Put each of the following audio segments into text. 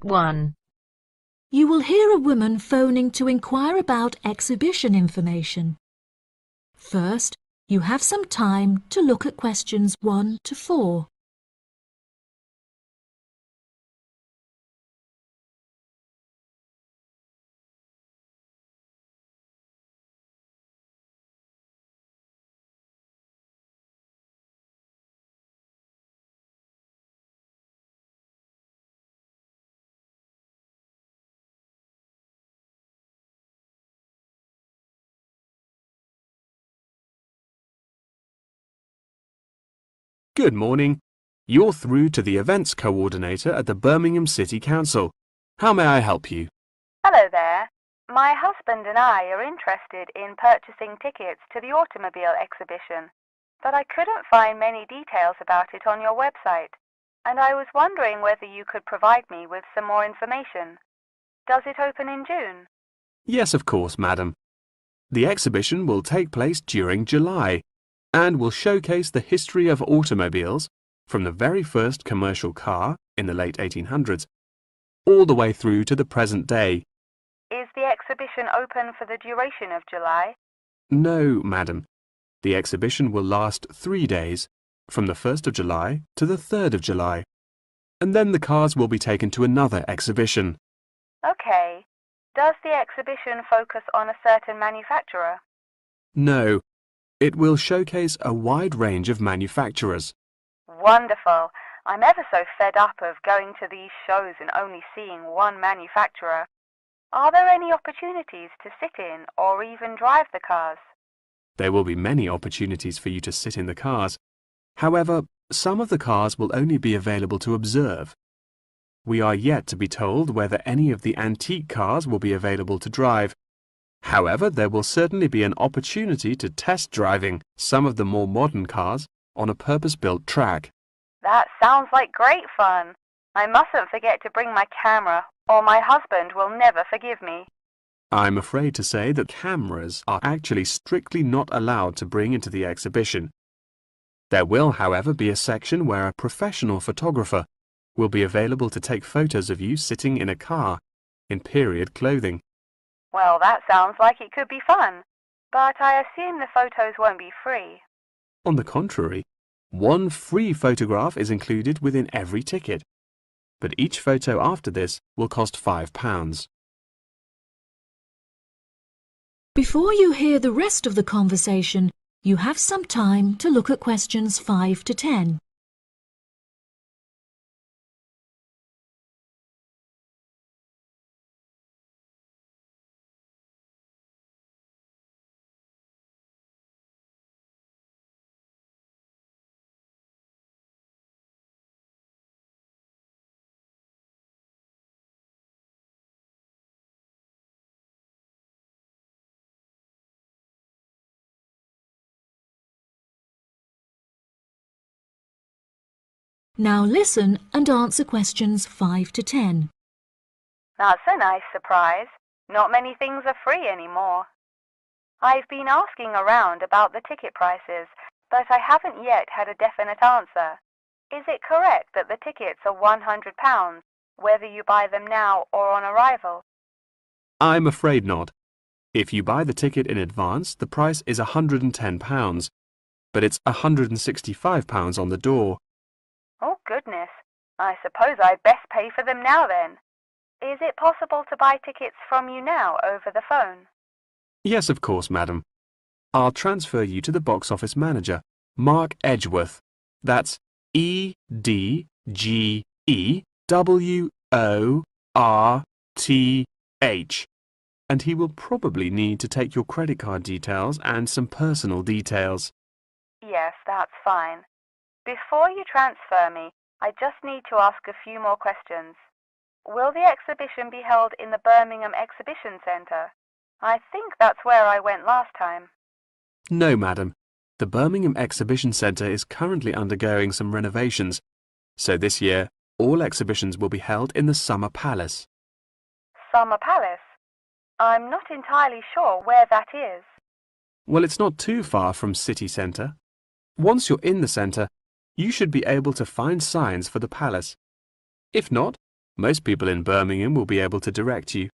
1. You will hear a woman phoning to inquire about exhibition information. First, you have some time to look at questions 1 to 4. Good morning. You're through to the events coordinator at the Birmingham City Council. How may I help you? Hello there. My husband and I are interested in purchasing tickets to the automobile exhibition, but I couldn't find many details about it on your website, and I was wondering whether you could provide me with some more information. Does it open in June? Yes, of course, madam. The exhibition will take place during July and will showcase the history of automobiles from the very first commercial car in the late 1800s all the way through to the present day. Is the exhibition open for the duration of July? No, madam. The exhibition will last 3 days, from the 1st of July to the 3rd of July, and then the cars will be taken to another exhibition. Okay. Does the exhibition focus on a certain manufacturer? No, it will showcase a wide range of manufacturers. Wonderful. I'm ever so fed up of going to these shows and only seeing one manufacturer. Are there any opportunities to sit in or even drive the cars? There will be many opportunities for you to sit in the cars. However, some of the cars will only be available to observe. We are yet to be told whether any of the antique cars will be available to drive. However, there will certainly be an opportunity to test driving some of the more modern cars on a purpose-built track. That sounds like great fun. I mustn't forget to bring my camera, or my husband will never forgive me. I'm afraid to say that cameras are actually strictly not allowed to bring into the exhibition. There will, however, be a section where a professional photographer will be available to take photos of you sitting in a car in period clothing. Well, that sounds like it could be fun, but I assume the photos won't be free. On the contrary, one free photograph is included within every ticket, but each photo after this will cost £5. Before you hear the rest of the conversation, you have some time to look at questions 5 to 10. Now listen and answer questions 5 to 10. That's a nice surprise. Not many things are free anymore. I've been asking around about the ticket prices, but I haven't yet had a definite answer. Is it correct that the tickets are £100, whether you buy them now or on arrival? I'm afraid not. If you buy the ticket in advance, the price is £110, but it's £165 on the door. Oh, goodness. I suppose I'd best pay for them now then. Is it possible to buy tickets from you now over the phone? Yes, of course, madam. I'll transfer you to the box office manager, Mark Edgeworth. That's EDGEWORTH. And he will probably need to take your credit card details and some personal details. Yes, that's fine. Before you transfer me, I just need to ask a few more questions. Will the exhibition be held in the Birmingham Exhibition Centre? I think that's where I went last time. No, madam. The Birmingham Exhibition Centre is currently undergoing some renovations, so this year all exhibitions will be held in the Summer Palace. Summer Palace? I'm not entirely sure where that is. Well, it's not too far from City Centre. Once you're in the centre, you should be able to find signs for the palace. If not, Most people in Birmingham will be able to direct you.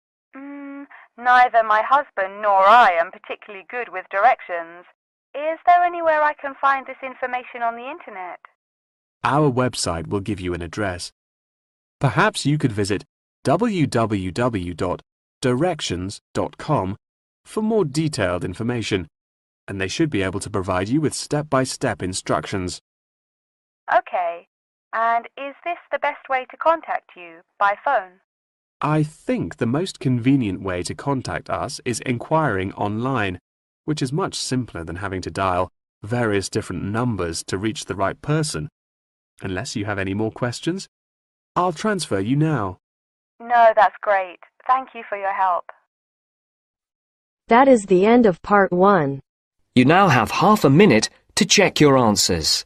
Neither my husband nor I am particularly good with directions. Is there anywhere I can find this information on the internet? Our website will give you an address. Perhaps you could visit www.directions.com for more detailed information, and they should be able to provide you with step-by-step instructions. Okay. And is this the best way to contact you, by phone? I think the most convenient way to contact us is inquiring online, which is much simpler than having to dial various different numbers to reach the right person. Unless you have any more questions, I'll transfer you now. No, that's great. Thank you for your help. That is the end of part 1. You now have half a minute to check your answers.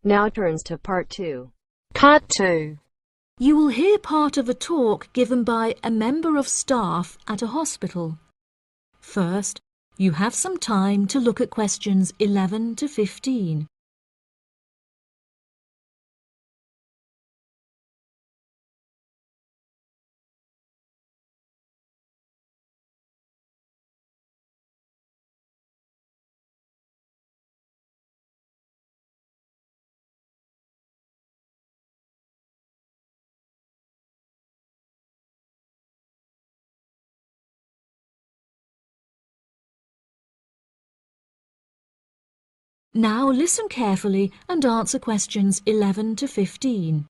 Now turns to part 2. Part 2. You will hear part of a talk given by a member of staff at a hospital. First, you have some time to look at questions 11 to 15. Now listen carefully and answer questions 11 to 15.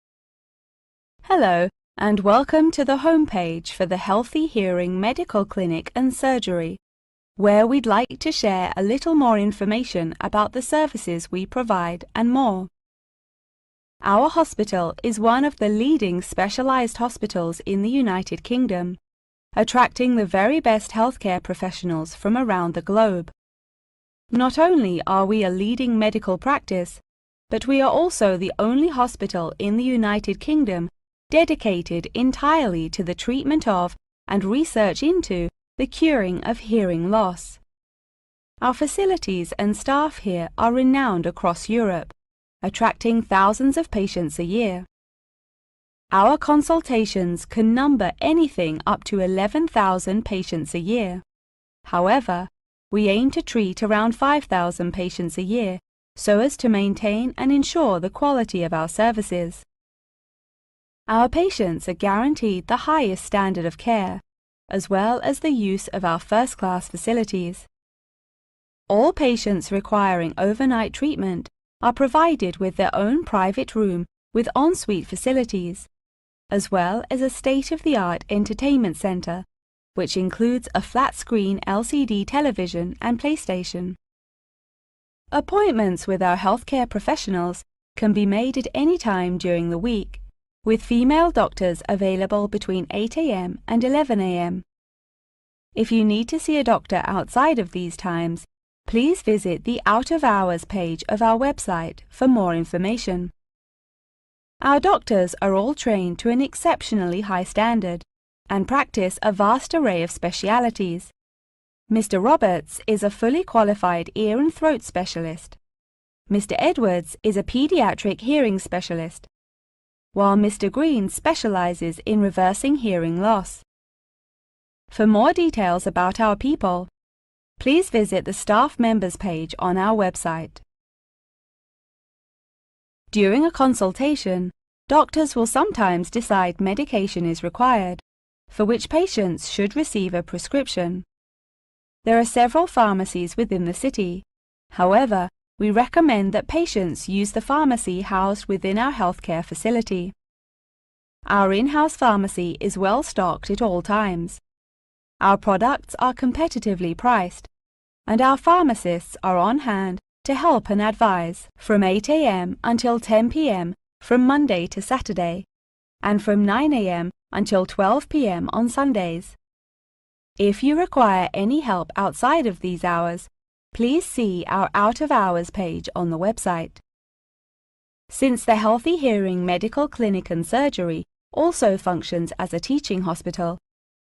Hello, and welcome to the homepage for the Healthy Hearing Medical Clinic and Surgery, where we'd like to share a little more information about the services we provide and more. Our hospital is one of the leading specialised hospitals in the United Kingdom, attracting the very best healthcare professionals from around the globe. Not only are we a leading medical practice, but we are also the only hospital in the United Kingdom dedicated entirely to the treatment of and research into the curing of hearing loss. Our facilities and staff here are renowned across Europe, attracting thousands of patients a year. Our consultations can number anything up to 11,000 patients a year. However, we aim to treat around 5,000 patients a year so as to maintain and ensure the quality of our services. Our patients are guaranteed the highest standard of care, as well as the use of our first-class facilities. All patients requiring overnight treatment are provided with their own private room with ensuite facilities, as well as a state-of-the-art entertainment centre, which includes a flat-screen LCD television and PlayStation. Appointments with our healthcare professionals can be made at any time during the week, with female doctors available between 8 a.m. and 11 a.m. If you need to see a doctor outside of these times, please visit the Out of Hours page of our website for more information. Our doctors are all trained to an exceptionally high standard and practice a vast array of specialities. Mr. Roberts is a fully qualified ear and throat specialist. Mr. Edwards is a pediatric hearing specialist, while Mr. Green specializes in reversing hearing loss. For more details about our people, please visit the staff members page on our website. During a consultation, doctors will sometimes decide medication is required, for which patients should receive a prescription. There are several pharmacies within the city. However, we recommend that patients use the pharmacy housed within our healthcare facility. Our in-house pharmacy is well stocked at all times. Our products are competitively priced, and our pharmacists are on hand to help and advise from 8 a.m. until 10 p.m. from Monday to Saturday, and from 9 a.m. until 12 p.m. on Sundays. If you require any help outside of these hours, please see our out-of-hours page on the website. Since the Healthy Hearing Medical Clinic and Surgery also functions as a teaching hospital,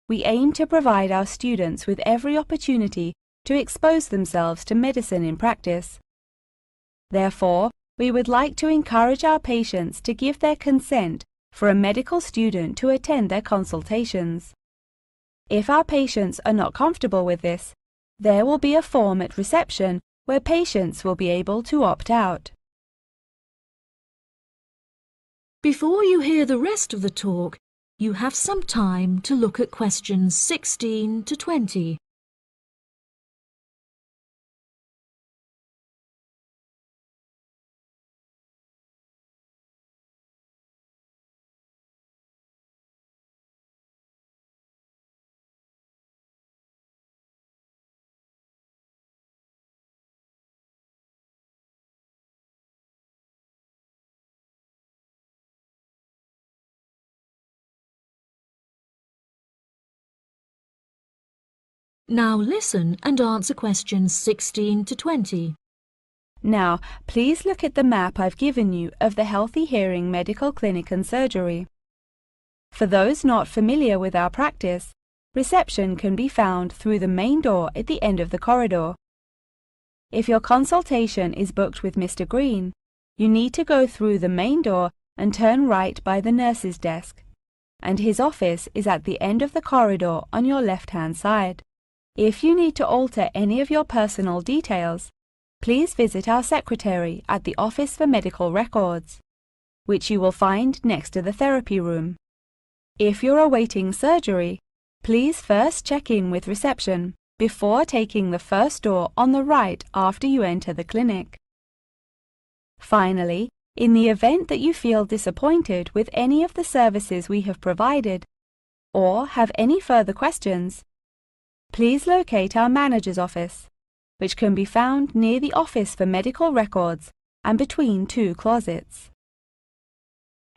we aim to provide our students with every opportunity to expose themselves to medicine in practice. Therefore, we would like to encourage our patients to give their consent for a medical student to attend their consultations. If our patients are not comfortable with this, there will be a form at reception where patients will be able to opt out. Before you hear the rest of the talk, you have some time to look at questions 16 to 20. Now listen and answer questions 16 to 20. Now, please look at the map I've given you of the Healthy Hearing Medical Clinic and Surgery. For those not familiar with our practice, reception can be found through the main door at the end of the corridor. If your consultation is booked with Mr. Green, you need to go through the main door and turn right by the nurse's desk, and his office is at the end of the corridor on your left-hand side. If you need to alter any of your personal details, please visit our secretary at the Office for Medical Records, which you will find next to the therapy room. If you're awaiting surgery, please first check in with reception before taking the first door on the right after you enter the clinic. Finally, in the event that you feel disappointed with any of the services we have provided, or have any further questions, please locate our manager's office, which can be found near the Office for Medical Records and between two closets.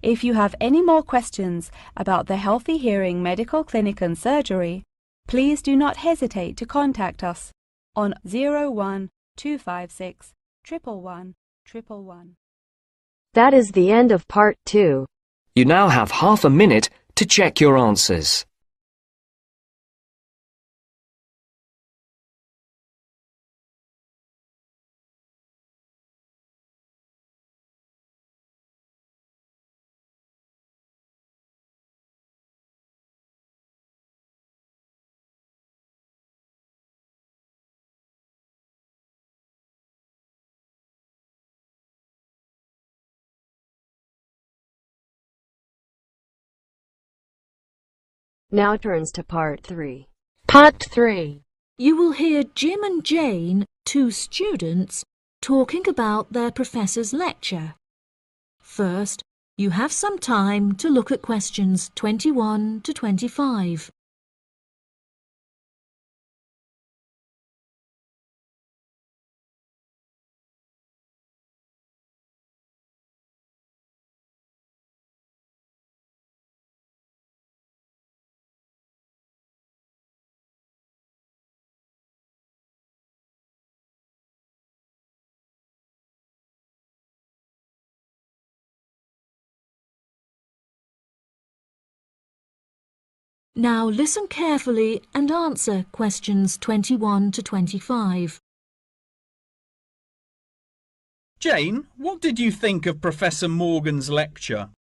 If you have any more questions about the Healthy Hearing Medical Clinic and Surgery, please do not hesitate to contact us on 01 256 111 111. That is the end of part 2. You now have half a minute to check your answers. Now turns to part 3. Part 3. You will hear Jim and Jane, two students, talking about their professor's lecture. First, you have some time to look at questions 21 to 25. Now listen carefully and answer questions 21 to 25. Jane, what did you think of Professor Morgan's lecture?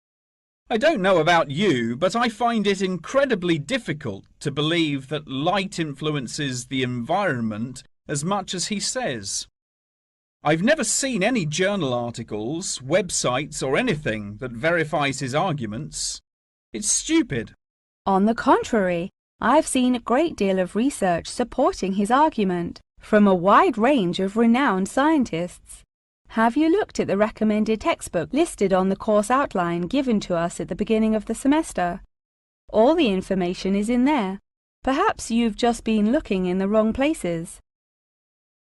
I don't know about you, but I find it incredibly difficult to believe that light influences the environment as much as he says. I've never seen any journal articles, websites or anything that verifies his arguments. It's stupid. On the contrary, I've seen a great deal of research supporting his argument from a wide range of renowned scientists. Have you looked at the recommended textbook listed on the course outline given to us at the beginning of the semester? All the information is in there. Perhaps you've just been looking in the wrong places.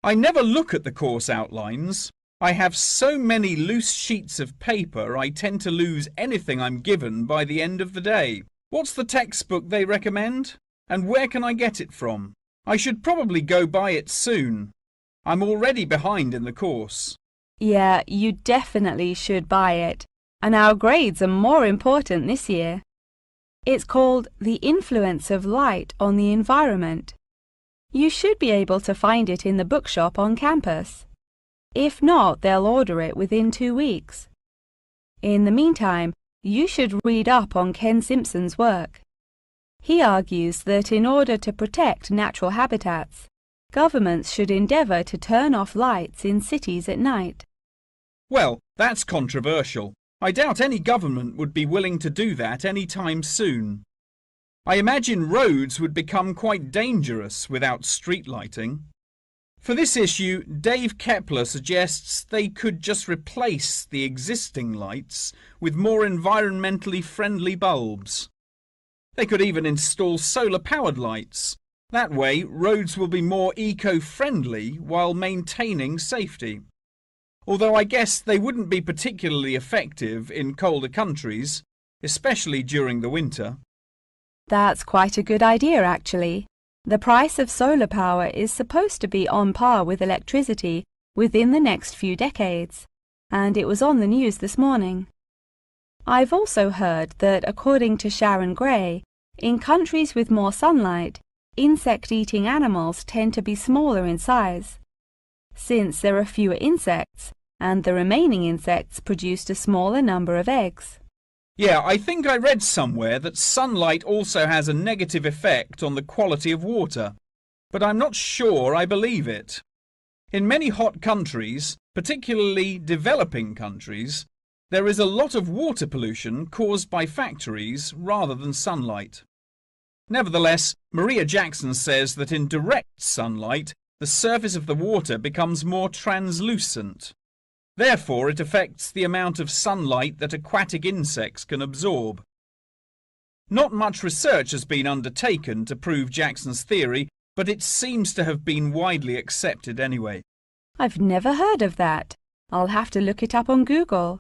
I never look at the course outlines. I have so many loose sheets of paper I tend to lose anything I'm given by the end of the day. What's the textbook they recommend? And where can I get it from? I should probably go buy it soon. I'm already behind in the course. Yeah, you definitely should buy it. And our grades are more important this year. It's called The Influence of Light on the Environment. You should be able to find it in the bookshop on campus. If not, they'll order it within 2 weeks. In the meantime, you should read up on Ken Simpson's work. He argues that in order to protect natural habitats, governments should endeavour to turn off lights in cities at night. Well, that's controversial. I doubt any government would be willing to do that any time soon. I imagine roads would become quite dangerous without street lighting. For this issue, Dave Kepler suggests they could just replace the existing lights with more environmentally friendly bulbs. They could even install solar-powered lights. That way, roads will be more eco-friendly while maintaining safety. Although I guess they wouldn't be particularly effective in colder countries, especially during the winter. That's quite a good idea, actually. The price of solar power is supposed to be on par with electricity within the next few decades, and it was on the news this morning. I've also heard that, according to Sharon Gray, in countries with more sunlight, insect-eating animals tend to be smaller in size. Since there are fewer insects, and the remaining insects produced a smaller number of eggs. Yeah, I think I read somewhere that sunlight also has a negative effect on the quality of water, but I'm not sure I believe it. In many hot countries, particularly developing countries, there is a lot of water pollution caused by factories rather than sunlight. Nevertheless, Maria Jackson says that in direct sunlight, the surface of the water becomes more translucent. Therefore, it affects the amount of sunlight that aquatic insects can absorb. Not much research has been undertaken to prove Jackson's theory, but it seems to have been widely accepted anyway. I've never heard of that. I'll have to look it up on Google.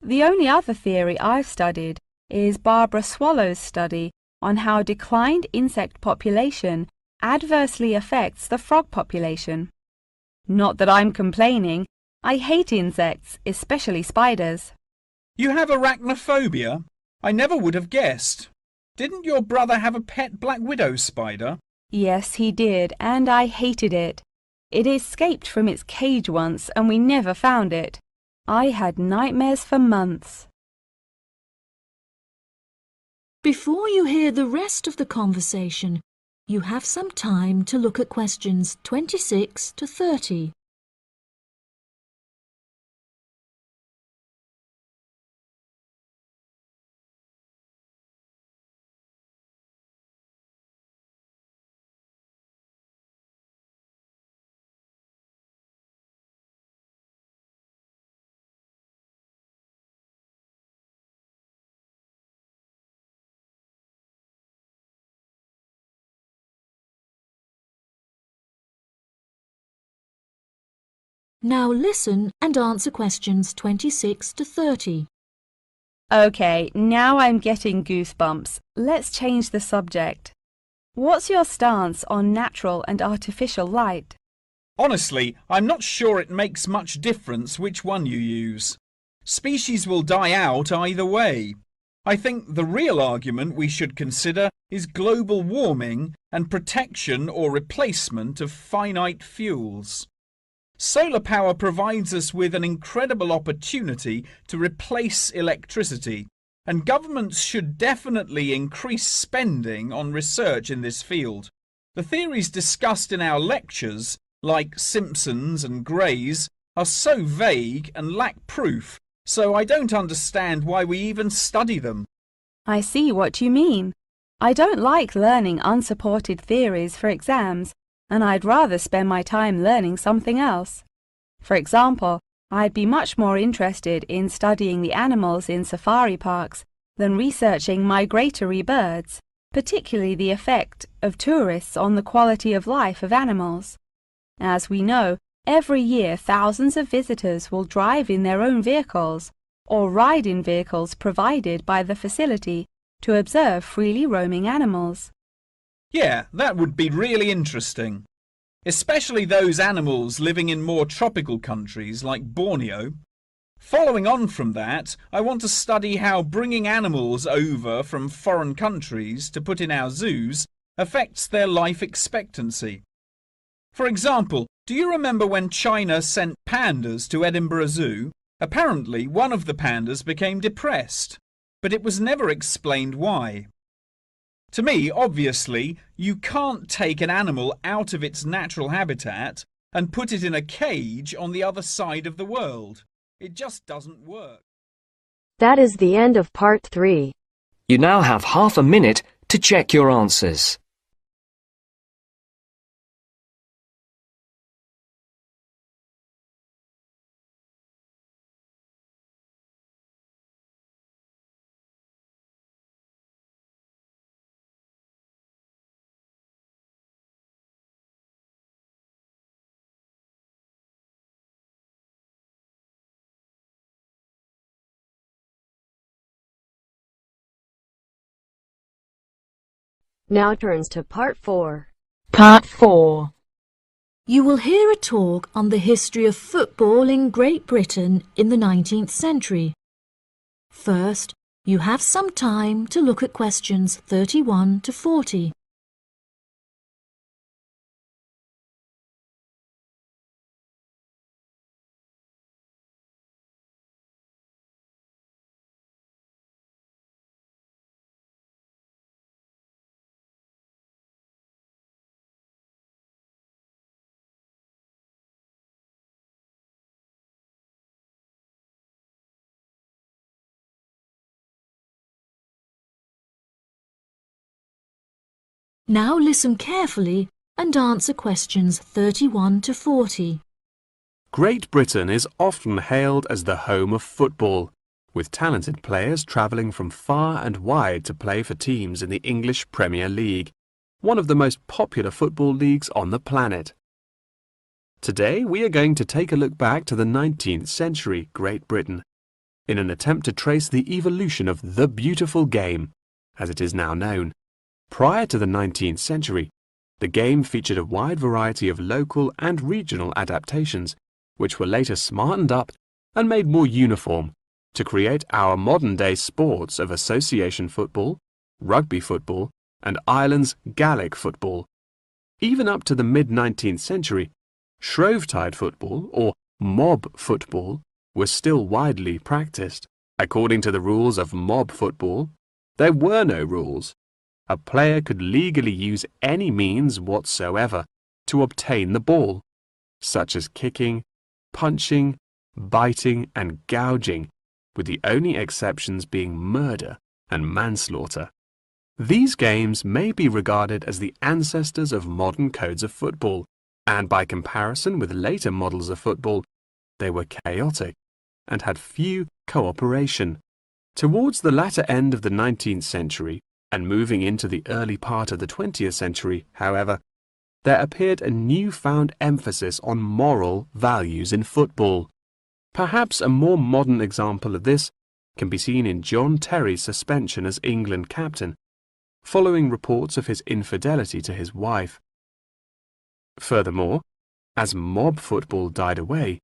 The only other theory I've studied is Barbara Swallow's study on how declined insect population adversely affects the frog population. Not that I'm complaining. I hate insects, especially spiders. You have arachnophobia? I never would have guessed. Didn't your brother have a pet black widow spider? Yes, he did, and I hated it. It escaped from its cage once, and we never found it. I had nightmares for months. Before you hear the rest of the conversation, you have some time to look at questions 26 to 30. Now listen and answer questions 26 to 30. Okay, now I'm getting goosebumps. Let's change the subject. What's your stance on natural and artificial light? Honestly, I'm not sure it makes much difference which one you use. Species will die out either way. I think the real argument we should consider is global warming and protection or replacement of finite fuels. Solar power provides us with an incredible opportunity to replace electricity, and governments should definitely increase spending on research in this field. The theories discussed in our lectures, like Simpson's and Gray's, are so vague and lack proof, so I don't understand why we even study them. I see what you mean. I don't like learning unsupported theories for exams, and I'd rather spend my time learning something else. For example, I'd be much more interested in studying the animals in safari parks than researching migratory birds, particularly the effect of tourists on the quality of life of animals. As we know, every year thousands of visitors will drive in their own vehicles or ride in vehicles provided by the facility to observe freely roaming animals. Yeah, that would be really interesting. Especially those animals living in more tropical countries like Borneo. Following on from that, I want to study how bringing animals over from foreign countries to put in our zoos affects their life expectancy. For example, do you remember when China sent pandas to Edinburgh Zoo? Apparently, one of the pandas became depressed, but it was never explained why. To me, obviously, you can't take an animal out of its natural habitat and put it in a cage on the other side of the world. It just doesn't work. That is the end of part 3. You now have half a minute to check your answers. Now turns to part 4. Part 4. You will hear a talk on the history of football in Great Britain in the 19th century. First, you have some time to look at questions 31 to 40. Now listen carefully and answer questions 31 to 40. Great Britain is often hailed as the home of football, with talented players travelling from far and wide to play for teams in the English Premier League, one of the most popular football leagues on the planet. Today we are going to take a look back to the 19th century Great Britain, in an attempt to trace the evolution of the beautiful game, as it is now known. Prior to the 19th century, the game featured a wide variety of local and regional adaptations, which were later smartened up and made more uniform to create our modern-day sports of association football, rugby football, and Ireland's Gaelic football. Even up to the mid-19th century, Shrovetide football, or mob football, was still widely practiced. According to the rules of mob football, there were no rules. A player could legally use any means whatsoever to obtain the ball, such as kicking, punching, biting, and gouging, with the only exceptions being murder and manslaughter. These games may be regarded as the ancestors of modern codes of football, and by comparison with later models of football, they were chaotic and had few cooperation. Towards the latter end of the 19th century, and moving into the early part of the 20th century, however, there appeared a newfound emphasis on moral values in football. Perhaps a more modern example of this can be seen in John Terry's suspension as England captain, following reports of his infidelity to his wife. Furthermore, as mob football died away,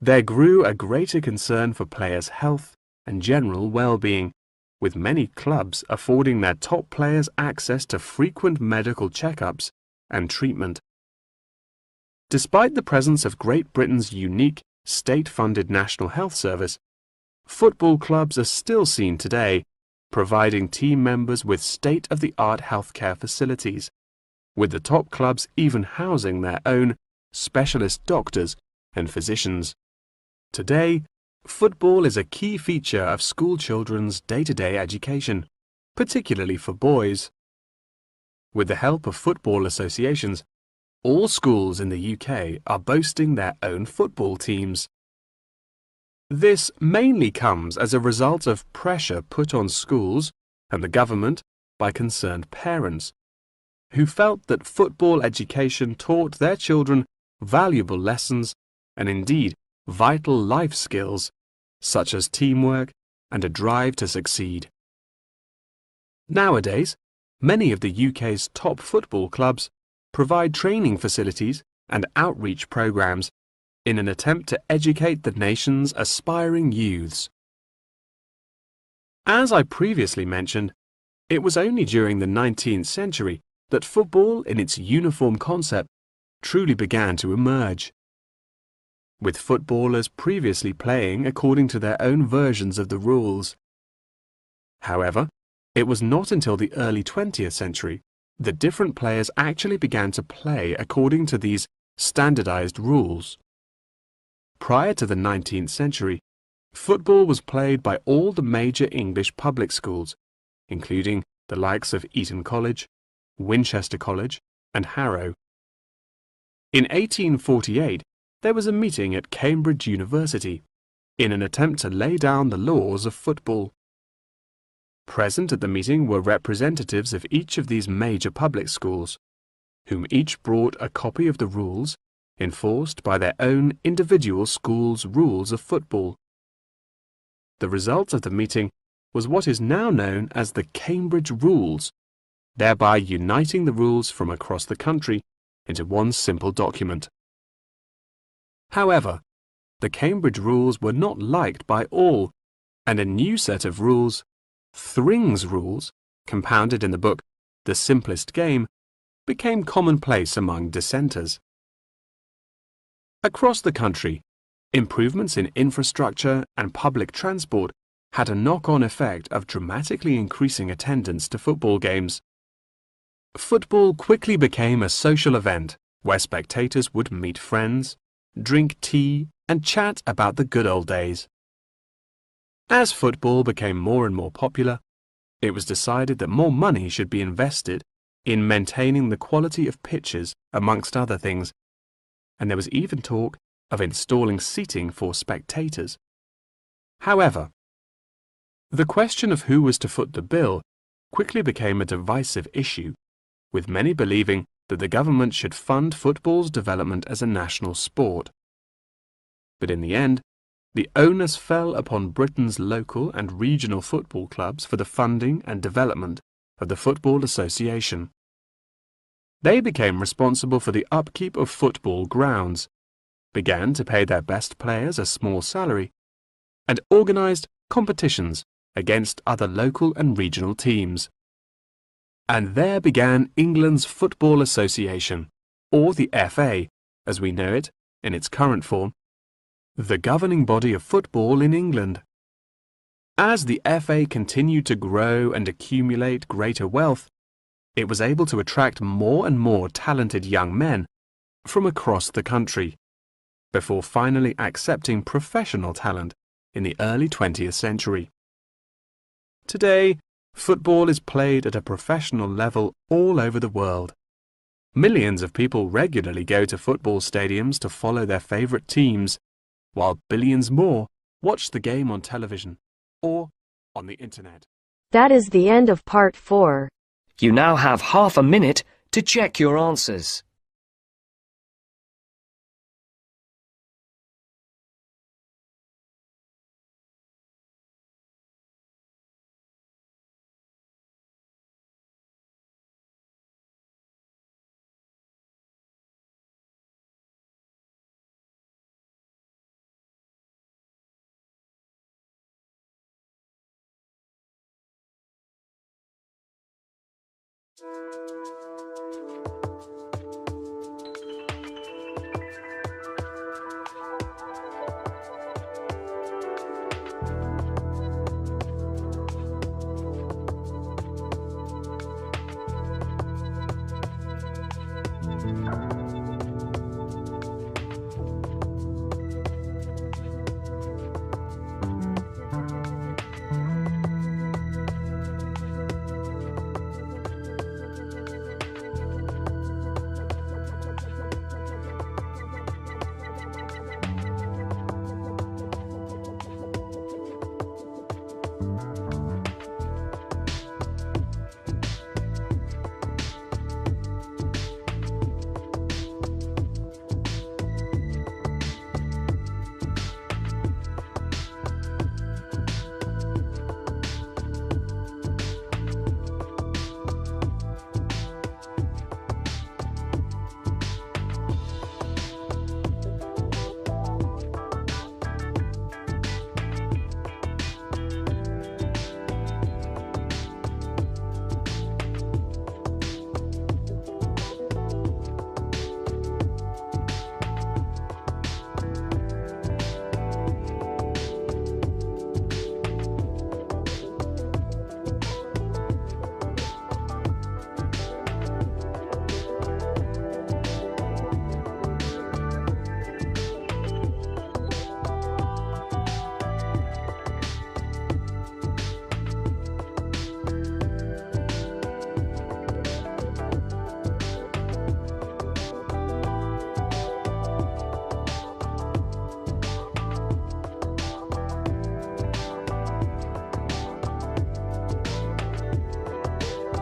there grew a greater concern for players' health and general well-being, with many clubs affording their top players access to frequent medical checkups and treatment. Despite the presence of Great Britain's unique state-funded National Health Service, football clubs are still seen today providing team members with state-of-the-art healthcare facilities, with the top clubs even housing their own specialist doctors and physicians. Today, football is a key feature of school children's day-to-day education, particularly for boys. With the help of football associations, all schools in the UK are boasting their own football teams. This mainly comes as a result of pressure put on schools and the government by concerned parents, who felt that football education taught their children valuable lessons and indeed vital life skills, such as teamwork and a drive to succeed. Nowadays, many of the UK's top football clubs provide training facilities and outreach programs in an attempt to educate the nation's aspiring youths. As I previously mentioned, it was only during the 19th century that football in its uniform concept truly began to emerge, with footballers previously playing according to their own versions of the rules. However, it was not until the early 20th century that different players actually began to play according to these standardized rules. Prior to the 19th century, football was played by all the major English public schools, including the likes of Eton College, Winchester College, and Harrow. In 1848, there was a meeting at Cambridge University in an attempt to lay down the laws of football. Present at the meeting were representatives of each of these major public schools, whom each brought a copy of the rules enforced by their own individual school's rules of football. The result of the meeting was what is now known as the Cambridge Rules, thereby uniting the rules from across the country into one simple document. However, the Cambridge Rules were not liked by all, and a new set of rules, Thring's Rules, compounded in the book The Simplest Game, became commonplace among dissenters. Across the country, improvements in infrastructure and public transport had a knock-on effect of dramatically increasing attendance to football games. Football quickly became a social event where spectators would meet friends, drink tea, and chat about the good old days. As football became more and more popular, it was decided that more money should be invested in maintaining the quality of pitches, amongst other things, and there was even talk of installing seating for spectators. However, the question of who was to foot the bill quickly became a divisive issue, with many believing that the government should fund football's development as a national sport. But in the end, the onus fell upon Britain's local and regional football clubs for the funding and development of the Football Association. They became responsible for the upkeep of football grounds, began to pay their best players a small salary, and organised competitions against other local and regional teams. And there began England's Football Association, or the FA, as we know it in its current form, the governing body of football in England. As the FA continued to grow and accumulate greater wealth, it was able to attract more and more talented young men from across the country, before finally accepting professional talent in the early 20th century. Today, football is played at a professional level all over the world. Millions of people regularly go to football stadiums to follow their favourite teams, while billions more watch the game on television or on the internet. That is the end of part 4. You now have half a minute to check your answers.